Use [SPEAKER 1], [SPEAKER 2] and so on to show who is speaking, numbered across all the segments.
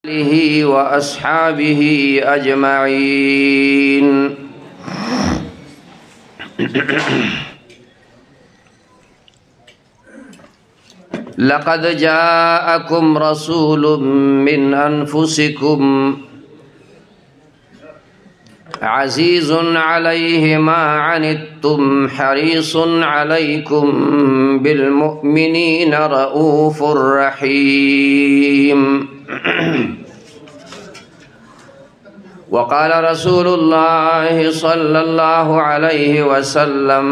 [SPEAKER 1] آلہ وأصحابہ اجمعین۔ لقد جاءکم رسول من انفسکم عزیز علیہ ما عنتم حریص علیکم بالمؤمنین رؤوف رحیم۔ وقال رسول اللہ صلی اللہ علیہ وسلم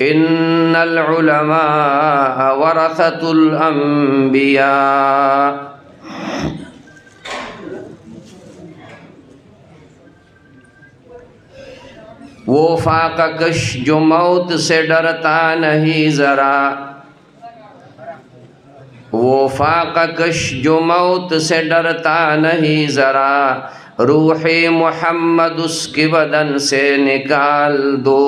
[SPEAKER 1] ان العلماء ورثۃ الانبیاء۔ وہ فاقہ کش جو موت سے ڈرتا نہیں ذرا، وہ فاقہ کش جو موت سے ڈرتا نہیں ذرا، روح محمد اس کے بدن سے نکال دو۔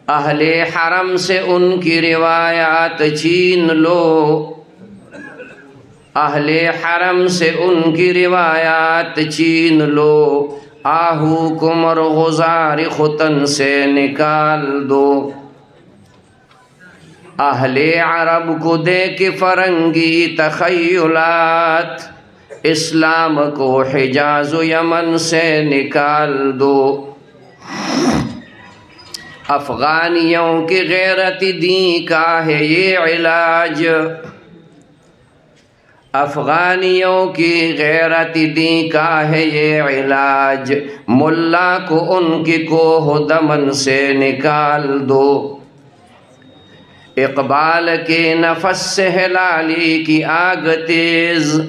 [SPEAKER 1] اہل حرم سے ان کی روایات چھین لو، اہل حرم سے ان کی روایات چھین لو، آہو کمر غزار ختن سے نکال دو۔ اہل عرب کو دے کے فرنگی تخیلات، اسلام کو حجاز و یمن سے نکال دو۔ افغانیوں کی غیرت دین کا ہے یہ علاج، افغانیوں کی غیرت دین کا ہے یہ علاج، ملا کو ان کی کوہ دمن سے نکال دو۔ اقبال کے نفس سے ہلالی کی آگ تیز،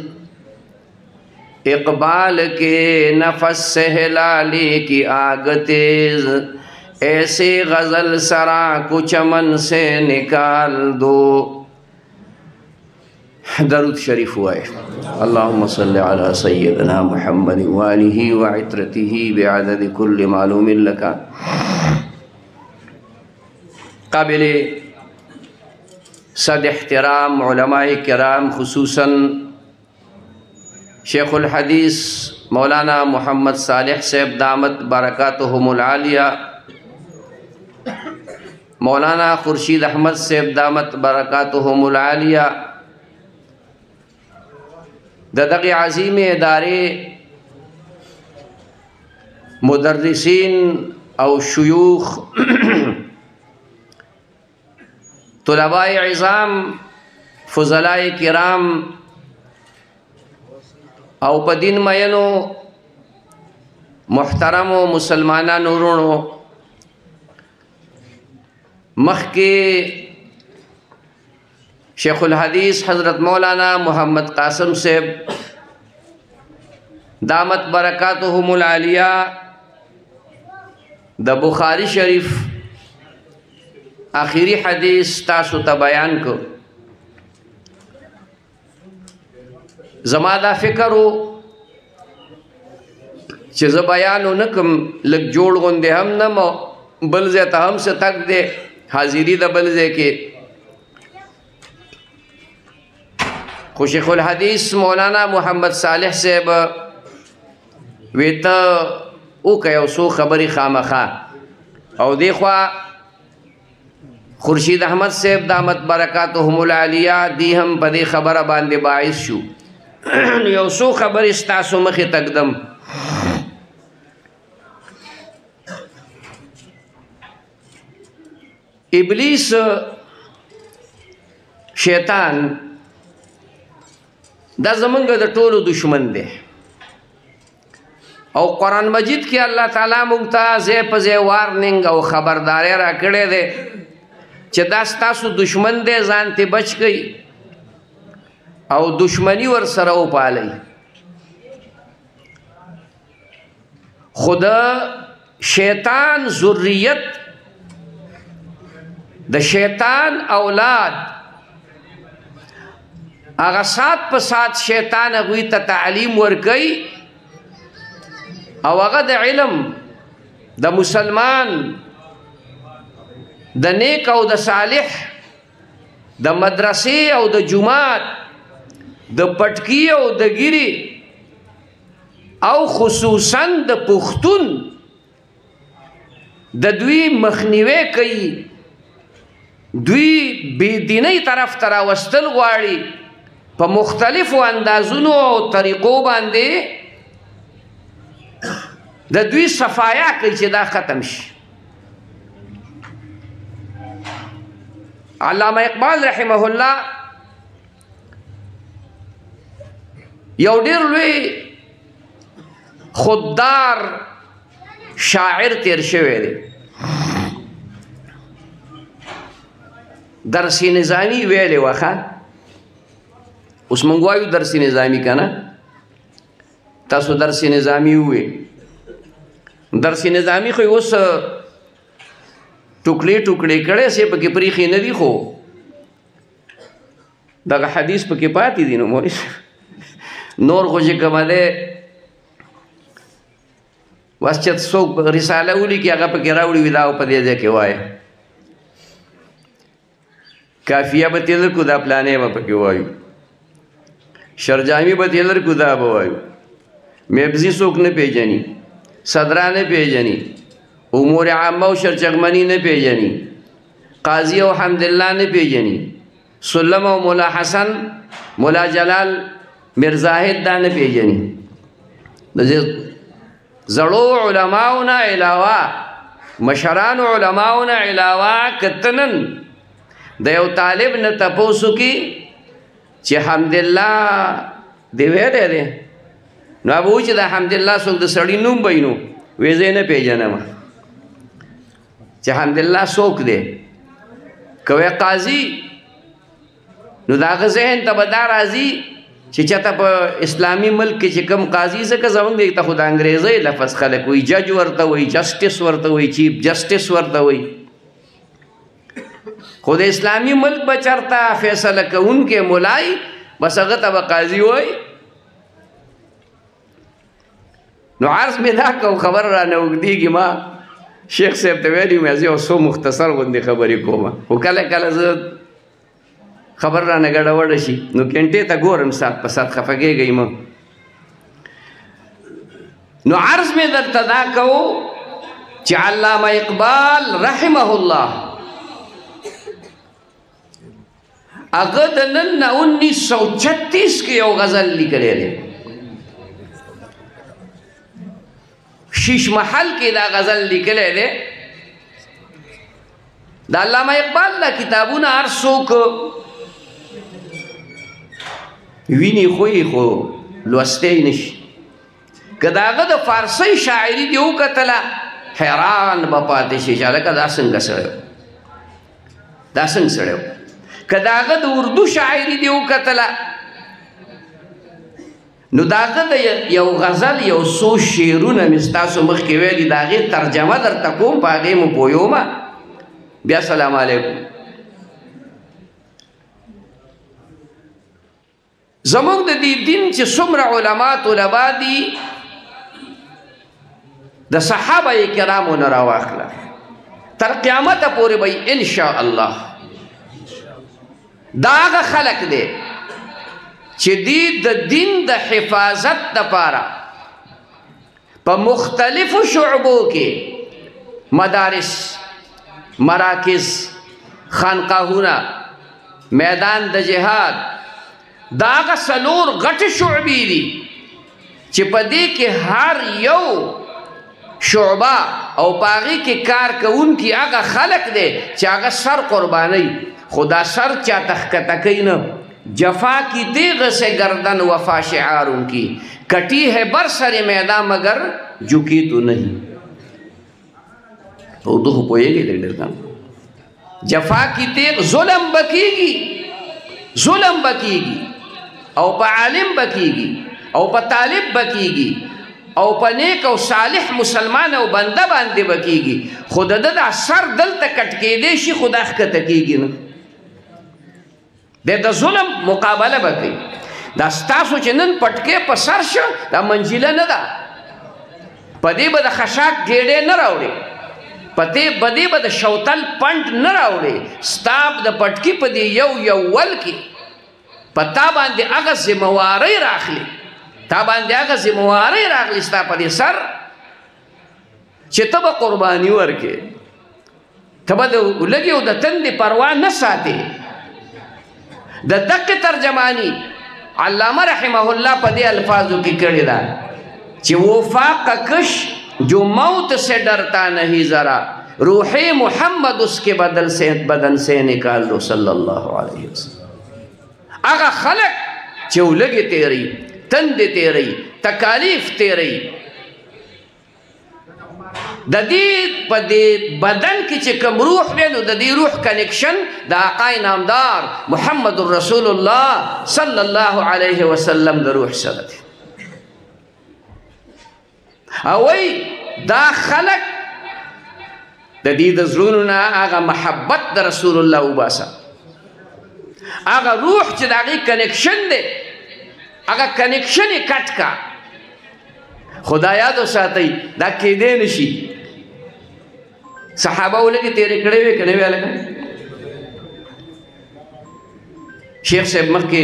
[SPEAKER 1] اقبال کے نفس سے ہلالی کی آگ تیز، ایسی غزل سرا کو چمن سے نکال دو۔ درود شریف ہوا ہے۔ اللہم صلی علی سیدنا محمد وآلہ وعطرتہ بعدد کل معلوم لکا۔ قابل صد احترام علماء کرام، خصوصاً شیخ الحدیث مولانا محمد صالح صاحب دامت برکاتہم العالیہ، مولانا خورشید احمد صاحب دامت برکاتہم العالیہ، دغه عظیم ادارے مدرسین او شیوخ، طلباء عظام، فضلاء کرام او پا دین مینو محترم و مسلمانہ نورونو، مخ کے شیخ الحدیث حضرت مولانا محمد قاسم صاحب دامت برکاتہم العالیہ دا بخاری شریف آخری حدیث تاسو تا بیان کو، زمادہ فکرو چیز بیانو نکم لگ جوڑ گندے ہم نمو بلزے تا ہم سے تک دے حاضری دا بلزے کے۔ شیخ الحدیث مولانا محمد صالح صاحب ویتا او کئیو سو خبری خامخا، او دیکھوا خورشید احمد صاحب دامت برکاتہم العالیہ دی ہم پا دی خبر باندے باعث شو، یو سو خبر استاسو مخی تقدم۔ ابلیس شیطان دا زمانگا دا طولو دشمن دے، او قرآن مجید کی اللہ تعالیٰ مونگتا زی پا زی وارننگ او خبرداری را کڑے دے چھ دا ستاسو دشمن دے زانتے بچ گئی او دشمنی ور سرو پالی۔ خدا شیطان ذریت دا شیطان اولاد اگا سات پا سات شیطان اگوی تا تعلیم ورکی، او اگا دا علم دا مسلمان د نیک او د صالح د مدرسې او د جماعت د پټکی او د ګیری او خصوصا د پښتون د دوی مخنیوي کوي، دوی بېدینۍ طرف ته راوستل غواړي، په مختلفو اندازونو او طریقو باندې د دوی صفایا کوي چې دا ختم شي. علامه اقبال رحمه الله یو ډېر لوی خوددار شاعر تیر شوی دی. درس نظامی ویلې وخه، اوس موږ وایو درس نظامی که نه، تاسو درس نظامی ووی. درس نظامی خو اوس ټوکړې ټوکړې کړی سې پکې پریښې نه دي، خو دغه حدیث پکې پاتې دي. نو موري نور خو چې کومه دی بس چې څوک رساله ولیکي هغه پکې راوړي وي دا په دې ځای کې وایه، کافیه به تېر کړو دا پلانې به پکې وایو، شرجامي به تېر کړو دا به وایو، مبزي څوک نه پیژني، صدرا نه پیژني، امور عامه او شرچغمني نه پیژني، قاضي او حمدالله نه پیژني، سلم او مولا حسن مولا جلال مرزاهد دا نه پیژني. د زړو علماؤنا علاوه مشرانو علماؤنا علاوه کتنن د یو طالب نه تپوسو کی چې حمدالله دی ویلی دی، نو هغه وایي چې دا حمدالله څوک د سړي نوم به نو وایي زه یې نه پیژنم چې حمدالله څوک دی. که وایي قاضي نو د هغه ذهن ته به دا راځي چې چاته په اسلامي ملک کې چې کوم قاضي ځکه زموږ دی ته خو د انګریزۍ لفظ خلک وایي، جج ورته وایي، جسټس ورته وایي، چیف جسټس ورته وایي، خو د اسلامي ملک به چېرته فیصله کوونکی ملای بس هغه ته به قاضي وایي. نو عرض مې دا کوم خبر رانه اوږدېږي، ما شیخ صاحب ته ویلي مې زه یو څو مختصر غوندې خبرې کوم، خو کله کله زه خبر رانه ګډوډه شي نو کینټې ته ګورم سات په سات خفه کېږئ مه. نو عرض مې درته دا کوو چې علامه اقبال رحمه الله هغه د نن نه 1936 کې یو غزل لیکلی دی، شیش محل کې دا غزل لیکلی دی. د علامه اقبال دا کتابونه هر څوک ویني خو یې خو لوستی نشي. که د هغه د فارسۍ شاعري دې وکتله حیران به پاتې شي چې هلکه دا څنګه سړی دا څنګه سړی و. که د هغه د اردو شاعري دې وکتله نو د هغه د یو غزل یو څو شعرونه مې ستاسو مخکې ویلي د هغې ترجمه درته کوم، په هغې مو پوهیومه. بیا سلام علیکم. زموږ د دې دین چې څومره علما طلبا دي د صحابه کرامو نه راواخله تر قیامته پورې به ان شاء الله دا هغه خلک دی چې دی د دین د حفاظت دپاره په مختلفو شعبو کې مدارس، مراکز، خانقاهونه، میدان د جهاد، دا هغه څلور غټې شعبې دي چې په دې کې هر یو شعبه او په هغې کې کار کوونکي هغه خلک دی چې هغه سر قربانوي، خو دا سر چاته ښکته کوي نه. جفا کی تیغ سے گردن وفا شعاروں کی کٹی ہے بر سر میدان مگر جھکی تو نہیں. اردو کو پوئے گی لیکن جفا کی تیغ ظلم بکیگی، ظلم بکیگی او پا عالم بکیگی او پا طالب بکیگی او پا نیک او صالح مسلمان او بندہ باندے بکیگی. خود دا سر دل تا کٹکے دیشی خدا اخکتکیگی نا د ظلم مقابله بکړي. دا ستاسو چې نن پټکې په سر شو دا منجیله نه ده، په دې به د خشاک ګېډې نه راوړي، پته بدی به د شوتل پنټ نه راوړې ستاب د پټکی په دی یو ول کې پتا باندې هغه ذمہواری راخلی تا باندې هغه ذمہواری راغلی ستا په دې سر چې ته به قرباني ورکې ته به لږې او د تندې پروا نه ساتې د دقې ترجمانی علامه رحمه الله په دې الفاظو کې کړې ده چې وفاق کش جو موت سے ڈرتا نہیں ذرا روح محمد اس کے بدن سے نکال دو صلی اللہ علیہ وسلم آغا خلق چو لگے تیری تند تیری تکالیف تیری دا دی پا دی بدن کی چکم روح لینو دا دی روح کنکشن دا آقای نامدار محمد رسول اللہ صلی اللہ علیہ وسلم دا روح صدت اوی دا خلق دا دی دا زرونونا آغا محبت دا رسول اللہ وباسا آغا روح چی دا آغی کنکشن دے آغا کنکشن کٹ کا خدا یادو ساتی دا کیدے نشی صحابہ لگی تیرے کڑے ہوئے کنے ہوئے لگا شیخ صاحب مخ کے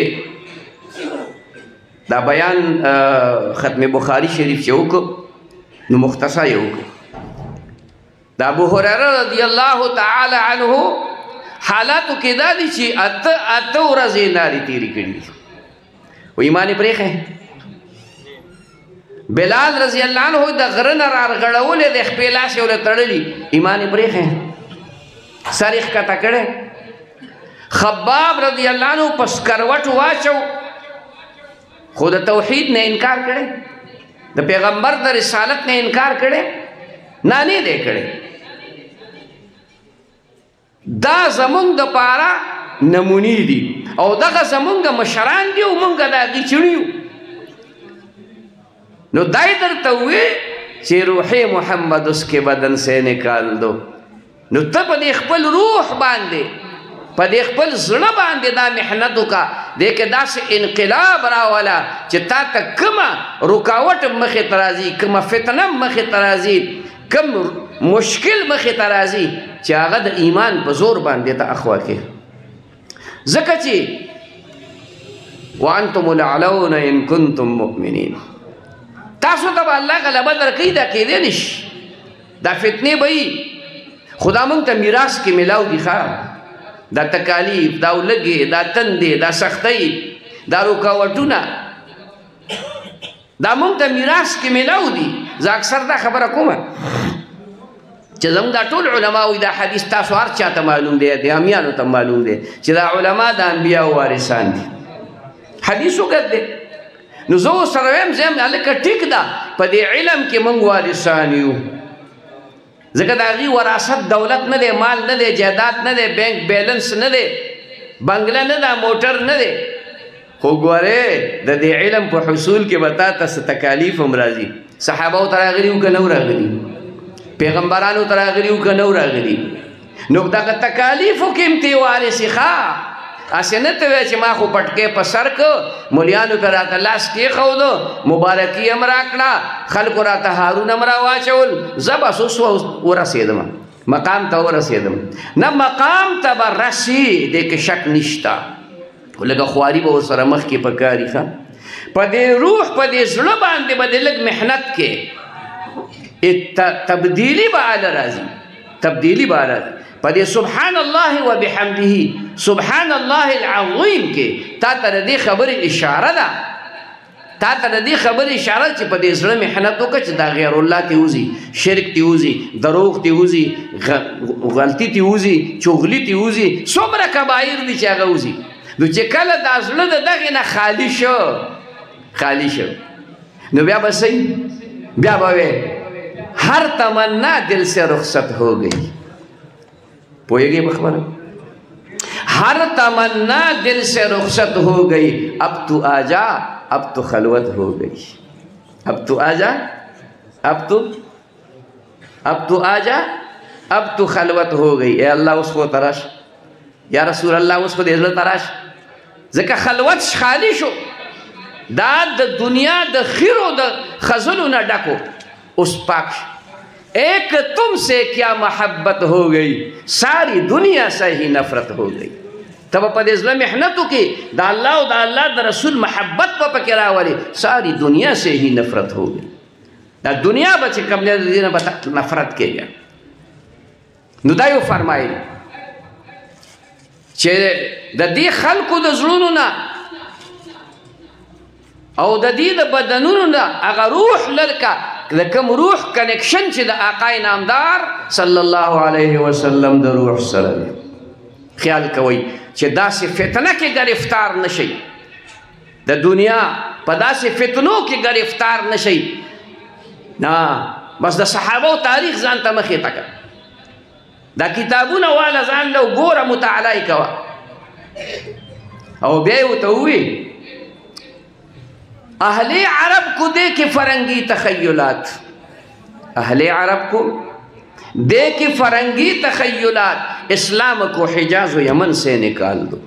[SPEAKER 1] دا بیان ختم بخاری شریف چوکو نو مختصر یو دا ابو هريره رضی الله تعالی عنہ حالاتو کې دا دي چې اته ورځې ناری تیری کړي و ایمان پرېخه بلال رضی الله عنہ د غرن را غړولې د خپل لاس یو تړلې ایمان پرېخه سریخ کته کړه خباب رضی الله عنہ پس کروټ واچو خود توحید نه انکار کړي د پیغمبر د رسالت نه انکار کړي نه دې کړي دا زمونږ د پاره نمونی دي او دغه زمونږ مشران دي او مونږ دا دي چړیو نو دای درته وې چې روح محمد اس کے بدن سے نکال دو نو ته په خپل روح باندې په دې خپل زړه باندې دا محنت وکا دې کې داسې انقلاب راولا چې تا ته کومه رکاوټ مخې ته راځي کومه فتنه مخې ته راځي کوم مشکل مخې ته راځي چې هغه د ایمان په زور باندې ته اخوا کې ځکه چې وانتم الاعلون ان کنتم مؤمنین تاسو ته به الله غلبه درکوي دا کېدی نشي دا فتنې به وي خدا مونږ ته میراث کې میلاو دي ښه دا تکالیف دا لګي دا تندې دا سختۍ دا رکاوټونه دا مونږ ته میراث کې میلاو دي زه اکثر دا خبره کومه چې زموږ دا ټول علما وي دا حدیث تاسو هر چاته معلوم دی د امیانو ته معلوم دی چې دا علما د انبیاو وارثان دي حدیث وګت دی نو زه سره وایم زم هلکه ټیک ده په دې علم کې مونږ وارثان یو ځکه د هغې وراثت دولت نه دی مال نه دی جایداد نه دی بینک بیلنس نه دی بنګله نه ده موټر نه دی خو ګورې د دې علم په حصول کې به تا ته څه تکالیف هم راځي صحابهو ته راغلي وو که نه راغلي پیغمبرانو ته راغلي وو که نه راغلي نو دغه تکالیفو کې هم تی وارثي ښه اسې نه ته وایې چې ما خو پټکې په سر که مولیانو ته راته لاس کېښودو مبارکي هم راکړه خلکو راته هارون هم راواچول زه بس اوس ورسېدم مقام ته ورسېدم نه مقام ته به رسي دې کې شک نشته خو لږه خواري به ورسره مخکې پکاري ښه په دې روح په دې زړه باندې به دې لږ محنت کې تبدیلی به اله راځي تبدیلی به اله پدې سبحان الله وبحمده سبحان الله العظیم کې تا ته دې خبرې اشاره ده تا ته دې خبرې اشاره چې په دې زړه محنت وکړه چې دا غیر الله ته وځي شرک ته وځي دروغ ته وځي غلطي ته وځي چغلي ته وځي څومره کبایر دي چې هغه وځي نو چې کله دا زړه د دغې نه خالی شو نو بیا به صحیح بیا به هر تمنا دل سے رخصت ہو گئی پوئے بخبر ہر تمنا دل سے رخصت ہو گئی اب تو آجا اب تو خلوت ہو گئی اب تو آجا اب تو آجا اب تو خلوت ہو گئی اے اللہ اس کو تراش یا رسول اللہ اس کو دیزل تراش ذکر خلوت خالی شو دا د دنیا د خیرو د خزلو نه ډکو اوس پاک ایک تم سے کیا محبت ہو گئی ساری دنیا سے ہی نفرت ہو گئی. تب په دې زړه محنتو کې د الله او د الله د رسول محبت په پکې راولي ساری دنیا سے ہی نفرت ہو گئی. دا دنیا به چې کوم دی نه به نفرت کېږي. نو دا یو فرمایي چې د دې خلکو د زړونو نه او د دې د بدنونو نه هغه روح لکه د کوم روح کنیکشن چې د آقای نامدار صلی الله علیه وسلم د روح سره دی. خیال کوئ چې داسې فتنه کې گرفتار نشئ، د دنیا په داسې فتنو کې گرفتار نشئ. نه بس د صحابو تاریخ ځان ته مخې ته کړه، دا کتابونه واله ځان له وګوره، مطالعه یې کوه او بیا یې ورته ووایي اہل عرب کو دیکھے فرنگی تخیلات، اہل عرب کو دیکھے فرنگی تخیلات، اسلام کو حجاز و یمن سے نکال دو.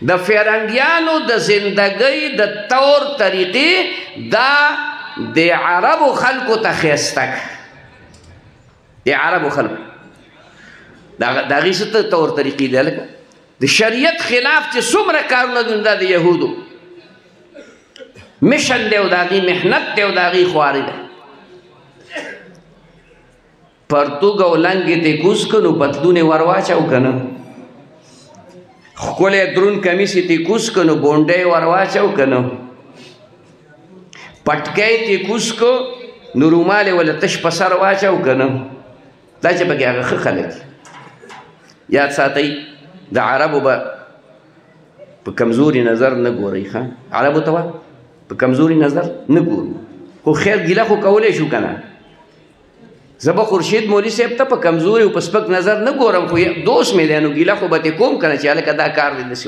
[SPEAKER 1] دا فرنگیانو دا زندگی دا طور طریقی دا دے عرب و خلقو تخیستک، دے عرب و خلق دا غیست طور طریقی دے لکا دا شریعت خلاف چی سمر کارنا دن دا دا یہودو مشن دے و داغی محنت دے و داغی خواری دے. پرتوگ و لنگی تے کوس کنو پتلون ورواچاو کنو، خکول درون کمیسی تے کوس کنو بونڈے ورواچاو کنو، پٹکے تے کوس کو نرومال والا تش پسر واچاو کنو. دا چه بگی آگا خلق یاد ساتی دا عربو با کمزوری نظر نگو رئی خان عربو توا په کمزوري نظر نه ګورو، خو خیر ګیله خو کولی شو که نه. زه به خورشید مولي صاحب ته په کمزوري او په سپک نظر نه ګورم، خو دوست مې دی نو ګیله خو به ترې کوم که نه چې هلکه دا کار دې داسې